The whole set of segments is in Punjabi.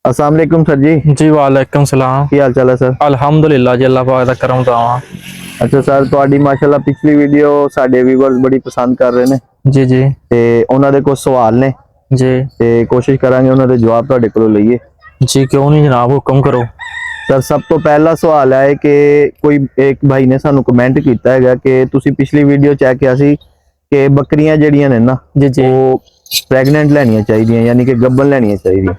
अस्सलाम वालेकुम सर जी। जी वालेकुम सलाम। की हाल चाल है सर? अल्हम्दुलिल्लाह जी, अल्लाह पाक दा करम दावा। अच्छा सर, ਤੁਹਾਡੀ ਮਾਸ਼ਾਅੱਲਾ ਪਿਛਲੀ ਵੀਡੀਓ ਸਾਡੇ ਵੀਵਰਸ ਬੜੀ ਪਸੰਦ ਕਰ ਰਹੇ ਨੇ जी जी ਤੇ ਉਹਨਾਂ ਦੇ ਕੁਝ ਸਵਾਲ ਨੇ जी ਤੇ ਕੋਸ਼ਿਸ਼ ਕਰਾਂਗੇ ਉਹਨਾਂ ਦੇ ਜਵਾਬ ਤੁਹਾਡੇ ਕੋਲੋਂ ਲਈਏ। जी, क्यों नहीं जनाब, हुक्म करो। ਸਰ ਸਭ ਤੋਂ ਪਹਿਲਾ ਸਵਾਲ ਹੈ ਕਿ ਕੋਈ ਇੱਕ ਭਾਈ ਨੇ ਸਾਨੂੰ ਕਮੈਂਟ ਕੀਤਾ ਹੈਗਾ ਕਿ ਤੁਸੀਂ ਪਿਛਲੀ ਵੀਡੀਓ ਚੈੱਕ ਕਿਹਾ ਸੀ ਕਿ ਬੱਕਰੀਆਂ ਜਿਹੜੀਆਂ ਨੇ ਨਾ जी जी ਉਹ ਪ੍ਰੈਗਨੈਂਟ ਲੈਣੀਆਂ ਚਾਹੀਦੀਆਂ, ਯਾਨੀ ਕਿ ਗੱਭਣ ਲੈਣੀਆਂ ਚਾਹੀਦੀਆਂ।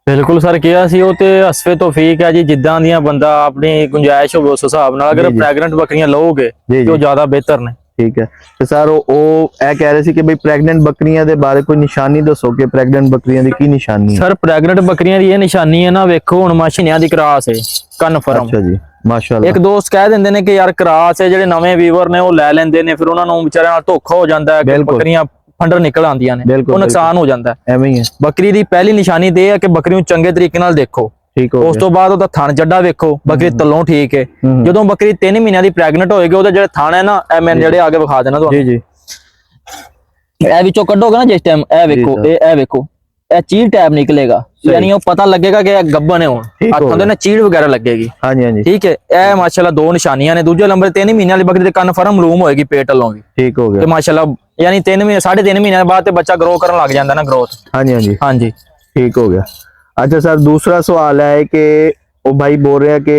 बिल्कुल सर, किया सी ਉਹ ਤੇ ਹਸਫੇ ਤੌਫੀਕ ਹੈ ਜੀ, ਜਿੱਦਾਂ ਦੀਆਂ ਬੰਦਾ ਆਪਣੀ ਗੁੰਜਾਇਸ਼ ਹੋਵੇ ਉਸ ਹਿਸਾਬ ਨਾਲ ਅਗਰ ਜੀ ਜੀ ਪ੍ਰੈਗਨੈਂਟ ਬੱਕਰੀਆਂ ਲਓਗੇ ਜੀ ਤੇ ਉਹ ਜੀ ਜ਼ਿਆਦਾ ਬਿਹਤਰ ਨੇ। ਠੀਕ ਹੈ। ਤੇ ਸਰ ਉਹ ਇਹ ਕਹਿ ਰਹੇ ਸੀ ਕਿ ਬਈ ਪ੍ਰੈਗਨੈਂਟ ਬੱਕਰੀਆਂ ਦੇ ਬਾਰੇ ਕੋਈ ਨਿਸ਼ਾਨੀ ਦੱਸੋ ਕਿ ਪ੍ਰੈਗਨੈਂਟ ਬੱਕਰੀਆਂ ਦੀ ਕੀ ਨਿਸ਼ਾਨੀ ਹੈ। ਸਰ ਪ੍ਰੈਗਨੈਂਟ ਬੱਕਰੀਆਂ ਦੀ ਇਹ ਨਿਸ਼ਾਨੀ ਹੈ ਨਾ, ਵੇਖੋ ਹੁਣ ਮਸ਼ੀਨਿਆਂ ਦੀ ਕਰਾਸ ਹੈ, ਕਨਫਰਮ। ਅੱਛਾ ਜੀ, ਮਾਸ਼ਾਅੱਲਾ। ਇੱਕ ਦੋਸਤ ਕਹਿ ਦਿੰਦੇ ਨੇ ਕਿ ਯਾਰ ਕਰਾਸ ਹੈ, ਜਿਹੜੇ ਨਵੇਂ ਵੀਵਰ ਨੇ ਉਹ ਲੈ ਲੈਂਦੇ ਨੇ, ਫਿਰ ਉਹਨਾਂ ਨੂੰ ਵਿਚਾਰਿਆਂ ਨਾਲ ਧੋਖਾ ਹੋ ਜਾਂਦਾ ਹੈ ਕਿ ਬਿਲਕੁਲ ਬੱਕਰੀਆਂ ਫੰਡਰ ਨਿਕਲ ਆਉਂਦੀਆਂ ਨੇ, ਬਿਲਕੁਲ ਉਹ ਨੁਕਸਾਨ ਹੋ ਜਾਂਦਾ ਹੈ। ਐਵੇਂ ਹੀ ਹੈ। ਬੱਕਰੀ ਦੀ ਪਹਿਲੀ ਨਿਸ਼ਾਨੀ ਤੇ ਇਹ ਹੈ ਕਿ ਬੱਕਰੀ ਨੂੰ ਚੰਗੇ ਤਰੀਕੇ ਨਾਲ ਦੇਖੋ, ਠੀਕ ਹੋ ਉਸ ਤੋਂ ਬਾਅਦ ਉਹਦਾ ਥਣ ਚੱਡਾ ਵੇਖੋ, ਬੱਕਰੀ ਤਲੋਂ ਠੀਕ ਹੈ। ਜਦੋਂ ਬੱਕਰੀ 3 ਮਹੀਨਿਆਂ ਦੀ ਪ੍ਰੈਗਨੈਂਟ ਹੋਏਗੀ, ਉਹਦੇ ਜਿਹੜੇ ਥਣ ਹੈ ਨਾ, ਇਹ ਮੈਂ ਜਿਹੜੇ ਆਗੇ ਵਿਖਾ ਦੇਣਾ ਜੀ ਤੁਹਾਨੂੰ। ਜੀ ਇਹ ਵਿੱਚੋਂ ਕੱਢੋਗੇ ਨਾ ਜਿਸ ਟਾਈਮ, ਇਹ ਵੇਖੋ, ਇਹ ਵੇਖੋ, ਇਹ ਚੀੜ ਟੈਬ ਨਿਕਲੇਗਾ, ਯਾਨੀ ਉਹ ਪਤਾ ਲੱਗੇਗਾ ਕਿ ਇਹ ਗੱਭਣ ਹੈ। ਹੁਣ ਹੱਥਾਂ ਦੇ ਨਾ ਚੀੜ ਵਗੈਰਾ ਲੱਗੇਗੀ। ਹਾਂਜੀ ਹਾਂਜੀ ਠੀਕ ਹੈ। ਇਹ ਮਾਸ਼ਾਅੱਲਾ ਦੋ ਨਿਸ਼ਾਨੀਆਂ ਨੇ। ਦੂਜੇ ਨੰਬਰ 3 ਮਹੀਨਿਆਂ ਵਾਲੀ ਬੱਕਰੀ ਦੇ ਕਨਫਰਮ ਰੂਮ ਹੋਏਗੀ ਪੇਟ ਵੱਲੋਂ ਵੀ, ਠੀਕ ਹੋ ਤੇ ਗਿਆ। ਮਾਸ਼ਾਅੱਲਾ ਯਾਨੀ 3 ਮਹੀਨੇ 3.5 ਮਹੀਨਿਆਂ ਬਾਅਦ ਤੇ ਬੱਚਾ ਗਰੋ ਕਰਨ ਲੱਗ ਜਾਂਦਾ ਨਾ, ਗਰੋਥ। ਹਾਂਜੀ ਹਾਂਜੀ ਹਾਂਜੀ ठीक हो गया। अच्छा सर, दूसरा सवाल है कि वो भाई बोल रहे हैं कि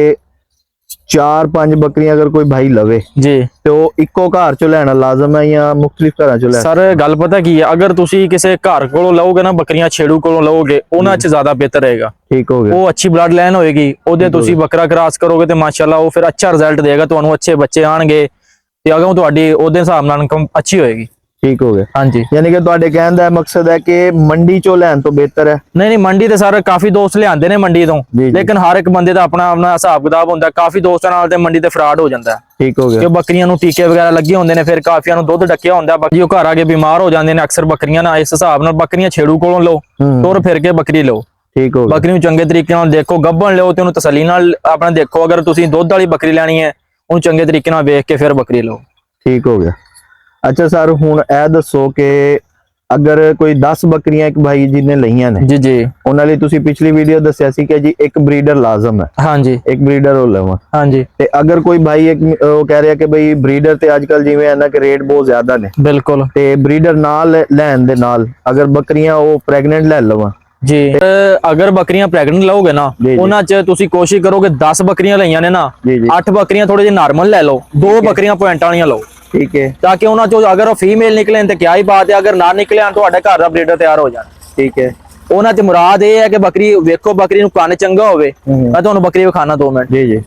4-5 बकरियां अगर कोई भाई लवे जी तो इको घर चो लेना लाजम है या मुख्तलिफ घर चो लेना? ਸਰ ਗੱਲ ਪਤਾ ਕੀ ਹੈ, ਅਗਰ ਤੁਸੀਂ ਕਿਸੇ ਘਰ ਕੋਲੋਂ ਲਓਗੇ ਨਾ ਬੱਕਰੀਆਂ, ਛੇੜੂ ਕੋਲੋਂ ਲਓਗੇ, ਉਹਨਾਂ 'ਚ ਜ਼ਿਆਦਾ ਬਿਹਤਰ ਰਹੇਗਾ। ठीक हो गया। ਉਹ ਅੱਛੀ ਬਲੱਡ ਲਾਈਨ ਹੋਏਗੀ, ਉਹਦੇ ਤੁਸੀਂ ਬੱਕਰਾ ਕ੍ਰਾਸ ਕਰੋਗੇ ਤੇ ਮਾਸ਼ਾਅੱਲਾ ਉਹ ਫਿਰ ਅੱਛਾ ਰਿਜ਼ਲਟ ਦੇਗਾ ਤੁਹਾਨੂੰ, ਅੱਛੇ ਬੱਚੇ ਆਣਗੇ ਤੇ ਅਗੋਂ ਤੁਹਾਡੀ ਉਹਦੇ ਹਿਸਾਬ ਨਾਲ ਇਨਕਮ ਅੱਛੀ ਹੋਏਗੀ। ठीक हो गया। ਹਾਂਜੀ यानी कि ਤੁਹਾਡੇ ਕਹਿਣ ਦਾ ਮਕਸਦ ਹੈ ਕਿ ਮੰਡੀ ਚੋਂ ਲੈਣ ਤੋਂ ਬਿਹਤਰ ਹੈ। ਨਹੀਂ ਮੰਡੀ ਤੇ ਸਰ ਕਾਫੀ ਦੋਸਤ ਲਿਆਂਦੇ ਨੇ ਮੰਡੀ ਤੋਂ, ਜੀ, ਜੀ। ਲੇਕਿਨ ਹਰ ਇੱਕ ਬੰਦੇ ਦਾ ਆਪਣਾ ਆਪਣਾ ਹਿਸਾਬ ਕਿਤਾਬ ਹੁੰਦਾ। ਕਾਫੀ ਦੋਸਤਾਂ ਨਾਲ ਤੇ ਮੰਡੀ ਤੇ ਫਰਾਡ ਹੋ ਜਾਂਦਾ ਹੈ ठीक हो ਕਿ गया। ਬੱਕਰੀਆਂ ਨੂੰ ਟੀਕੇ ਵਗੈਰਾ ਲੱਗੇ ਹੁੰਦੇ ਨੇ, ਫਿਰ ਕਾਫੀਆਂ ਨੂੰ ਦੁੱਧ ਡੱਕਿਆ ਹੁੰਦਾ, ਬਾਕੀ ਉਹ ਘਰ ਆ ਕੇ ਬਿਮਾਰ ਹੋ ਜਾਂਦੇ ਨੇ ਅਕਸਰ ਬੱਕਰੀਆਂ ਨਾਲ। ਇਸ ਹਿਸਾਬ ਨਾਲ ਬੱਕਰੀਆਂ ਛੇੜੂ ਕੋਲੋਂ ਲਓ, ਤੁਰ ਫਿਰ ਕੇ ਬੱਕਰੀ ਲਓ। ठीक हो गया। ਬੱਕਰੀ ਨੂੰ ਚੰਗੇ ਤਰੀਕੇ ਨਾਲ ਦੇਖੋ, ਗੱਭਣ ਲਿਓ ਤੇ ਉਹਨੂੰ ਤਸੱਲੀ ਨਾਲ ਆਪਣਾ ਦੇਖੋ। ਅਗਰ ਤੁਸੀਂ ਦੁੱਧ ਵਾਲੀ ਬੱਕਰੀ ਲੈਣੀ ਹੈ, ਉਹਨੂੰ ਚੰਗੇ ਤਰੀਕੇ ਨਾਲ ਵੇਖ ਕੇ ਫਿਰ ਬੱਕਰੀ ਲਓ। ठीक हो गया। अच्छा सर, ਹੁਣ ਇਹ ਦੱਸੋ ਕਿ ਅਗਰ ਕੋਈ 10 ਬੱਕਰੀਆਂ ਇੱਕ ਭਾਈ ਜੀ ਨੇ ਲਈਆਂ ਨੇ, ਜੀ ਜੀ ਉਹਨਾਂ ਲਈ ਤੁਸੀਂ ਪਿਛਲੀ ਵੀਡੀਓ ਦੱਸਿਆ ਸੀ ਕਿ ਜੀ ਇੱਕ ਬਰੀਡਰ ਲਾਜ਼ਮ ਹੈ, ਹਾਂਜੀ ਇੱਕ ਬਰੀਡਰ ਹੋ ਲਵਾਂ। ਹਾਂਜੀ ਤੇ ਅਗਰ ਕੋਈ ਭਾਈ ਇੱਕ ਉਹ ਕਹਿ ਰਿਹਾ ਕਿ ਬਈ ਬਰੀਡਰ ਤੇ ਅੱਜ ਕੱਲ ਜਿਵੇਂ ਹੈ ਨਾ ਕਿ ਰੇਟ ਬਹੁਤ ਜ਼ਿਆਦਾ ਨੇ, ਬਿਲਕੁਲ ਤੇ ਬਰੀਡਰ ਨਾਲ ਲੈਣ ਦੇ ਨਾਲ ਅਗਰ ਬੱਕਰੀਆਂ ਉਹ ਪ੍ਰੈਗਨੈਂਟ ਲੈ ਲਵਾਂ? ਜੀ ਅਗਰ ਬੱਕਰੀਆਂ ਪ੍ਰੈਗਨੈਂਟ ਲਓਗੇ ਨਾ, ਜੀ, ਜੀ। ਉਹਨਾਂ 'ਚ ਤੁਸੀਂ ਕੋਸ਼ਿਸ਼ ਕਰੋਗੇ 10 ਬੱਕਰੀਆਂ ਲਈਆਂ ਨੇ ਨਾ, ਜੀ ਜੀ 8 ਬੱਕਰੀਆਂ ਥੋੜੇ ਜਿਹੇ ਨਾਰਮਲ ਲੈ ਲਓ, 2 ਬੱਕਰੀਆਂ ਪੁਆਇੰਟ ਵਾਲੀਆਂ ਲਓ, ठीक है। ਤਾਂ ਕਿ ਉਹਨਾਂ 'ਚੋਂ ਅਗਰ ਉਹ ਫੀਮੇਲ ਨਿਕਲੇ ਤੇ ਕਿਆ ਹੀ ਬਾਤ ਹੈ, ਅਗਰ ਨਾ ਨਿਕਲਿਆ ਤੁਹਾਡੇ ਘਰ ਦਾ ਬਰੀਡਰ ਤਿਆਰ ਹੋ ਜਾਣਾ। ठीक है। ਉਹਨਾਂ 'ਚ ਮੁਰਾਦ ਇਹ ਹੈ ਕਿ ਬੱਕਰੀ ਵੇਖੋ, ਬੱਕਰੀ ਨੂੰ ਕੰਨ ਚੰਗਾ ਹੋਵੇ। ਮੈਂ ਤੁਹਾਨੂੰ ਬੱਕਰੀ ਵਿਖਾਣਾ 2 ਮਿੰਟ। जी जी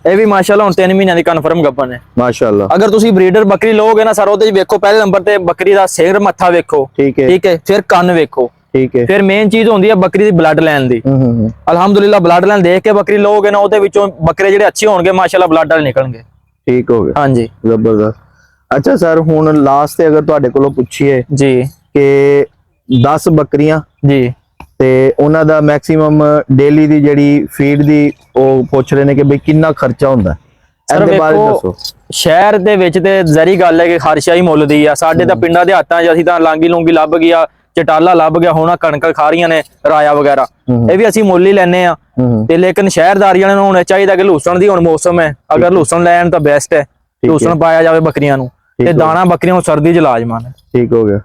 ਇਹ ਵੀ ਮਾਸ਼ਾਅੱਲਾ ਹੁਣ 3 ਮਹੀਨਿਆਂ ਦੀ ਕਨਫਰਮ ਗੱਭਣ ਹੈ। माशाल्लाह। ਅਗਰ ਤੁਸੀਂ ਬਰੀਡਰ ਬੱਕਰੀ ਲਓਗੇ ਨਾ ਸਰ, ਉਹਦੇ 'ਚ ਵੇਖੋ ਪਹਿਲੇ ਨੰਬਰ ਤੇ ਬੱਕਰੀ ਦਾ ਸਿਰ ਮੱਥਾ ਵੇਖੋ, ठीक है। ਠੀਕ ਹੈ, ਫਿਰ ਕੰਨ ਵੇਖੋ, ठीक है। ਫਿਰ ਮੇਨ ਚੀਜ਼ ਹੁੰਦੀ ਹੈ ਬੱਕਰੀ ਦੀ ਬਲੱਡ ਲਾਈਨ ਦੀ। ਅਲਹਮਦੁਲਿल्लाह ਬਲੱਡ ਲਾਈਨ ਦੇਖ ਕੇ ਬੱਕਰੀ ਲਓਗੇ ਨਾ, ਉਹਦੇ ਵਿੱਚੋਂ ਬੱਕਰੇ ਜਿਹੜੇ ਅੱਛੇ ਹੋਣਗੇ ਮਾਸ਼ਾਅੱਲਾ ਬਲੱਡ ਵਾਲੇ ਨਿਕਲਣਗੇ। ठीक हो गया। ਹਾਂਜੀ जबरदस्त। अच्छा सर, ਹੁਣ ਲਾਸਟ ਤੇ ਅਗਰ ਤੁਹਾਡੇ ਕੋਲੋਂ ਪੁੱਛੀਏ ਜੀ ਕਿ 10 ਬੱਕਰੀਆਂ ਜੀ ਤੇ ਉਹਨਾਂ ਦਾ ਮੈਕਸਿਮਮ ਡੇਲੀ ਦੀ ਜਿਹੜੀ ਫੀਡ ਦੀ ਉਹ ਪੁੱਛ ਰਹੇ ਨੇ ਕਿ ਬਈ ਕਿੰਨਾ ਖਰਚਾ ਹੁੰਦਾ, ਸਰ ਇਹਦੇ ਬਾਰੇ ਵੇਖੋ, ਦੱਸੋ। ਸ਼ਹਿਰ ਦੇ ਵਿੱਚ ਤੇ ਜ਼ਰੀ ਗੱਲ ਹੈ ਕਿ ਹਰ ਸ਼ੈ ਹੀ ਮੁੱਲ ਦੀ ਆ। ਸਾਡੇ ਤਾਂ ਪਿੰਡਾਂ ਦੇ ਹੱਥਾਂ 'ਚ ਅਸੀਂ ਤਾਂ ਲਾਂਗੀ ਲੂੰਗੀ ਲੱਭ ਗਿਆ, ਚਟਾਲਾ ਲੱਭ ਗਿਆ, ਹੁਣ ਕਣਕ ਖਾ ਰਹੀਆਂ ਨੇ, ਰਾਇਆ ਵਗੈਰਾ, ਇਹ ਵੀ ਅਸੀਂ ਮੁੱਲ ਹੀ ਲੈਨੇ ਆ। ਤੇ ਲੇਕਿਨ ਸ਼ਹਿਰਦਾਰੀ ਵਾਲਿਆਂ ਨੂੰ ਹੋਣਾ ਚਾਹੀਦਾ ਕਿ ਲੂਸਣ ਦੀ ਹੁਣ ਮੌਸਮ ਹੈ, ਅਗਰ ਲੂਸਣ ਲੈਣ ਤਾਂ ਬੈਸਟ ਹੈ, ਲੂਸਣ ਪਾਇਆ ਜਾਵੇ ਬੱਕਰੀਆਂ ਨੂੰ, ਤੇ ਦਾਣਾ ਬੱਕਰੀਆਂ ਨੂੰ ਸਰਦੀ 'ਚ ਲਾਜ਼ਮਾਨ ਹੈ। ਠੀਕ ਹੋ ਗਿਆ।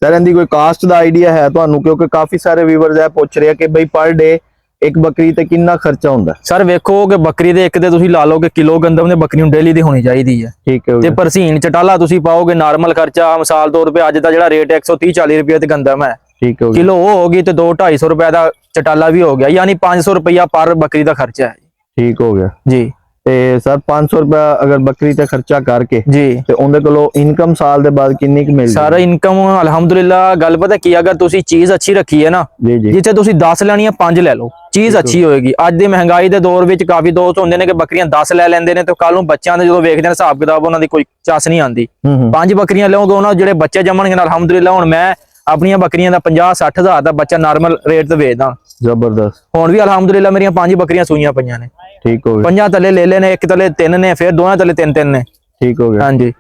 ਸਰ ਇਹਦੀ ਕੋਈ ਕਾਸਟ ਦਾ ਆਈਡੀਆ ਹੈ ਤੁਹਾਨੂੰ? ਕਿਉਂਕਿ ਕਾਫੀ ਸਾਰੇ ਵੀਵਰਸ ਇਹ ਪੁੱਛ ਰਹੇ ਆ ਕਿ ਬਈ ਪਰ ਡੇ ਇੱਕ ਬੱਕਰੀ ਤੇ ਕਿੰਨਾ ਖਰਚਾ ਹੁੰਦਾ? ਸਰ ਵੇਖੋ ਕਿ ਬੱਕਰੀ ਦੇ ਇੱਕ ਤੇ ਤੁਸੀਂ ਲਾ ਲਓ ਕਿ ਕਿਲੋ ਗੰਦਮ ਨੇ ਬੱਕਰੀ ਨੂੰ ਡੇਲੀ ਦੀ ਹੋਣੀ ਚਾਹੀਦੀ ਹੈ। ਠੀਕ ਹੈ। ਤੇ ਪਰਸੀਨ ਚਟਾਲਾ ਤੁਸੀਂ ਪਾਓਗੇ, ਨਾਰਮਲ ਖਰਚਾ ਮਿਸਾਲ ਤੌਰ ਤੇ ਅੱਜ ਦਾ ਜਿਹੜਾ ਰੇਟ 130-40 ਰੁਪਏ ਤੇ ਗੰਦਮ ਹੈ, ਠੀਕ ਹੋ ਗਿਆ। ਕਿਲੋ ਉਹ ਹੋਗੀ ਤੇ 200-250 ਰੁਪਏ ਦਾ ਚਟਾਲਾ ਵੀ ਹੋ ਗਿਆ, ਯਾਨੀ 500 ਰੁਪਇਆ ਪਰ ਬੱਕਰੀ ਦਾ ਖਰਚਾ ਹੈ। ਠੀਕ ਹੋ ਗਿਆ ਜੀ ਤੇ ਸਰ 500 ਰੁਪਏ ਅਗਰ ਬੱਕਰੀ ਤੇ ਖਰਚਾ ਕਰਕੇ ਜੀ ਤੇ ਉਹਦੇ ਕੋਲੋਂ ਇਨਕਮ ਸਾਲ ਦੇ ਬਾਅਦ ਕਿੰਨੀ ਕੁ ਮਿਲਦੀ? ਸਾਰਾ ਇਨਕਮ ਅਲਹਮਦੁਲਿल्लाह ਗੱਲ ਪਤਾ ਕੀ, ਅਗਰ ਤੁਸੀਂ ਚੀਜ਼ ਅੱਛੀ ਰੱਖੀ ਹੈ ਨਾ, ਜੀ ਜੀ ਜਿੱਥੇ ਤੁਸੀਂ 10 ਲੈਣੀ ਹੈ 5 ਲੈ ਲਓ, ਚੀਜ਼ ਅੱਛੀ ਹੋਏਗੀ। ਅੱਜ ਦੀ ਮਹਿੰਗਾਈ ਦੇ ਦੌਰ ਵਿੱਚ ਕਾਫੀ ਦੋਸਤ ਹੁੰਦੇ ਨੇ ਕਿ ਬੱਕਰੀਆਂ 10 ਲੈ ਲੈਂਦੇ ਨੇ, ਤੇ ਕੱਲ ਨੂੰ ਬੱਚਿਆਂ ਦੇ ਜਦੋਂ ਵੇਖਦੇ ਨੇ ਹਿਸਾਬ ਕਿਤਾਬ ਉਹਨਾਂ ਦੀ ਕੋਈ ਚੱਸ ਨਹੀਂ ਆਉਂਦੀ। 5 ਬੱਕਰੀਆਂ ਲਓਗੇ, ਉਹਨਾਂ ਜਿਹੜੇ ਬੱਚੇ ਜੰਮਣਗੇ ਅਲਹਮਦੁਲਿल्लाह। ਹੁਣ ਮੈਂ ਆਪਣੀਆਂ ਬੱਕਰੀਆਂ ਦਾ 50-60 ਹਜ਼ਾਰ ਦਾ ਬੱਚਾ ਨਾਰਮਲ ਰੇਟ ਤੇ ਵੇਚਦਾ। ਜ਼ਬਰਦਸਤ। ਹੁਣ ਵੀ ਅਲਹਮਦੁਲਿल्लाह ਮੇਰੀਆਂ 5 ਬੱਕਰੀਆਂ ਸੂਈਆਂ ਪਈਆਂ ਨੇ। ਠੀਕ ਹੋ ਗਿਆ। 5 ਤਲੇ ਲੈ ਲੈਨੇ, ਇੱਕ ਤਲੇ 3 ਨੇ, ਫਿਰ ਦੋਹਾਂ ਤਲੇ 3-3 ਨੇ। ਠੀਕ ਹੋ ਗਿਆ। ਹਾਂਜੀ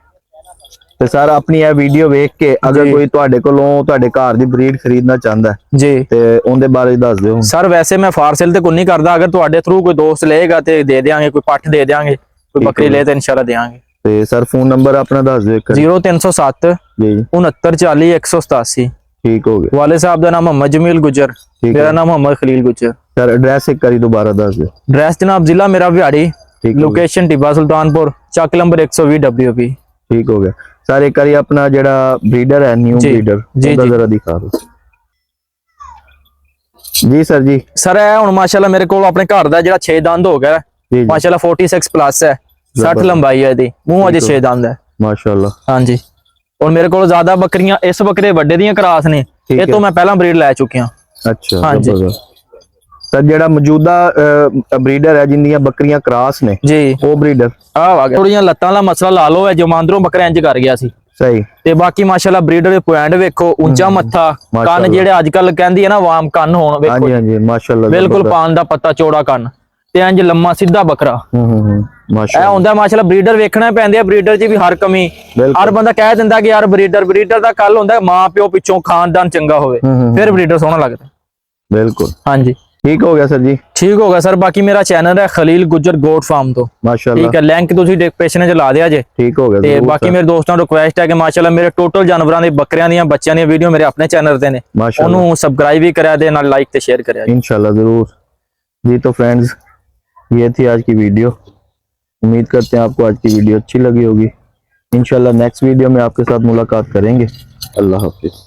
ਤੇ ਸਰ ਆਪਣੀ ਇਹ ਵੀਡੀਓ ਵੇਖ ਕੇ ਅਗਰ ਜੀ। ਕੋਈ ਤੁਹਾਡੇ ਕੋਲੋਂ ਤੁਹਾਡੇ ਘਰ ਦੀ ਬਰੀਡ ਖਰੀਦਣਾ ਚਾਹੁੰਦਾ ਹੈ ਜੀ ਤੇ ਉਹਦੇ ਬਾਰੇ ਦੱਸ ਦਿਓ। ਸਰ ਵੈਸੇ ਮੈਂ ਫਾਰਸੇਲ ਤੇ ਕੋਈ ਨਹੀਂ ਕਰਦਾ, ਅਗਰ ਤੁਹਾਡੇ ਥਰੂ ਕੋਈ ਦੋਸਤ ਲਏਗਾ ਤੇ ਦੇ ਦੇਾਂਗੇ, ਕੋਈ ਪੱਠ ਦੇ ਦੇਾਂਗੇ, ਕੋਈ ਠੀਕ ਬੱਕਰੀ ਹੈ। ਲੈ ਤੇ ਇਨਸ਼ਾਅੱਲਾ ਦੇਾਂਗੇ। ਤੇ ਸਰ ਫੋਨ ਨੰਬਰ ਆਪਣਾ ਦੱਸ ਦਿਓ ਇੱਕ ਵਾਰੀ। 0307 ਜੀ 6940 187। ਠੀਕ ਹੋ ਗਿਆ। ਵਾਲੇ ਸਾਹਿਬ ਦਾ ਨਾਮ मोहम्मद जमील गुजर, ठीक मेरा है। नाम मोहम्मद खलील गुजर। सर एड्रेस एक बारी दोबारा दस दो। एड्रेस जनाब जिला मेरा बिहाड़ी, ठीक हो लोकेशन टिब्बा सुल्तानपुर, चक नंबर 120 WP। ठीक हो गया सर। एक बारी अपना जेड़ा ब्रीडर है न्यू जी, ब्रीडर जी, ਉਹਦਾ जी। जरा दिखा दो जी सर जी। सर ਇਹ ਹੁਣ ਮਾਸ਼ਾਅੱਲਾ ਮੇਰੇ ਕੋਲ ਆਪਣੇ ਘਰ ਦਾ ਜਿਹੜਾ 6 ਦੰਦ ਹੋ ਗਿਆ जी जी ਮਾਸ਼ਾਅੱਲਾ 46 ਪਲੱਸ ਹੈ, 60 ਜ਼ਬਰਦਸਤ। ਲੰਬਾਈ ਹੈ ਇਹਦੀ, ਮੂੰਹ ਅਜੇ ਠੀਕ 6 ਦੰਦ ਹੈ। माशाल्लाह। ਹਾਂਜੀ ਔਰ ਮੇਰੇ ਕੋਲ ਜ਼ਿਆਦਾ ਬੱਕਰੀਆਂ ਇਸ ਬੱਕਰੇ ਵੱਡੇ ਦੀਆਂ ਕਰਾਸ ਨੇ, ठीक ਇਹ है। ਤੋਂ ਮੈਂ ਪਹਿਲਾਂ ਬਰੀਡ ਲੈ ਚੁੱਕਿਆ। अच्छा हाँ जी। जबरदस्त। सर जेड़ा मौजूदा ब्रीडर है जिंदियां बकरियां क्रास ने ਜੀ वो ब्रीडर ਆ ਗਿਆ, ਥੋੜੀਆਂ ਲੱਤਾਂ ਦਾ ਮਸਲਾ ਲਾ ਲਓ, ਇਹ ਜਮਾਂਦਰੋਂ ਬੱਕਰਾ ਇੰਜ ਕਰ ਗਿਆ ਸੀ। सही। ਤੇ ਬਾਕੀ ਮਾਸ਼ਾਅੱਲਾ ਬਰੀਡਰ ਦੇ ਪੁਆਇੰਟ ਵੇਖੋ, ਉੱਚਾ ਮੱਥਾ, ਕੰਨ ਮਾਸ਼ਾਅੱਲਾ। ਜਿਹੜੇ ਅੱਜ ਕੱਲ ਕਹਿੰਦੀ ਹੈ ਨਾ ਵਾਮ ਕੰਨ ਹੋਣ, हाँ ਵੇਖੋ जी हाँ जी माशाल्लाह। ਬਿਲਕੁਲ जबरदस्त। ਪਾਨ ਦਾ ਪੱਤਾ, ਚੌੜਾ ਕੰਨ ਤੇ ਇੰਜ ਲੰਮਾ ਸਿੱਧਾ ਬੱਕਰਾ। ਇਹ माशाल्लाह। ਹੁੰਦਾ ਮਾਸ਼ਾਅੱਲਾ ਬਰੀਡਰ ਵੇਖਣਾ ਪੈਂਦੇ ਆ, ਬਰੀਡਰ 'ਚ ਵੀ ਹਰ ਕਮੀ। ਬਿਲਕੁਲ। ਹਰ ਬੰਦਾ ਕਹਿ ਦਿੰਦਾ ਕਿ ਯਾਰ ਬਰੀਡਰ ਦਾ ਕੱਲ ਹੁੰਦਾ ਮਾਂ ਪਿਓ ਪਿੱਛੋਂ ਖਾਨਦਾਨ ਚੰਗਾ ਹੋਵੇ, ਫਿਰ ਬਰੀਡਰ ਸੋਹਣਾ ਲੱਗਦਾ। बिल्कुल ਹਾਂਜੀ ठीक हो गया सर जी। ਠੀਕ ਹੋ ਗਿਆ ਸਰ। ਬਾਕੀ ਮੇਰਾ ਚੈਨਲ ਹੈ ਖਲੀਲ ਗੁੱਜਰ ਗੋਟ ਫਾਰਮ ਤੋਂ, माशाल्लाह ਠੀਕ ਹੈ, ਲਿੰਕ ਤੁਸੀਂ ਡਿਸਕ੍ਰਿਪਸ਼ਨ 'ਚ ਲਾ ਦਿਆ ਜੇ। ठीक हो गया ਤੇ जरूर ਬਾਕੀ सर। ਮੇਰੇ ਦੋਸਤਾਂ ਨੂੰ ਰਿਕੁਐਸਟ ਹੈ ਕਿ ਮਾਸ਼ਾਅੱਲਾ ਮੇਰੇ ਟੋਟਲ ਜਾਨਵਰਾਂ ਦੇ, ਬੱਕਰੀਆਂ ਦੀਆਂ, ਬੱਚਿਆਂ ਦੀਆਂ ਵੀਡੀਓ ਮੇਰੇ ਆਪਣੇ ਚੈਨਲ ਤੇ ਨੇ, माशाल्लाह ਉਹਨੂੰ ਸਬਸਕ੍ਰਾਈਬ ਵੀ ਕਰਿਆ ਦੇ, ਨਾਲ ਲਾਈਕ ਤੇ ਸ਼ੇਅਰ ਕਰਿਆ ਜੀ। इंशाल्लाह जरूर जी। तो फ्रेंड्स ये थी आज की वीडियो। उम्मीद करते हैं आपको आज की वीडियो अच्छी लगी होगी। इंशाल्लाह नेक्स्ट वीडियो में आपके साथ मुलाकात करेंगे। अल्लाह हाफिज।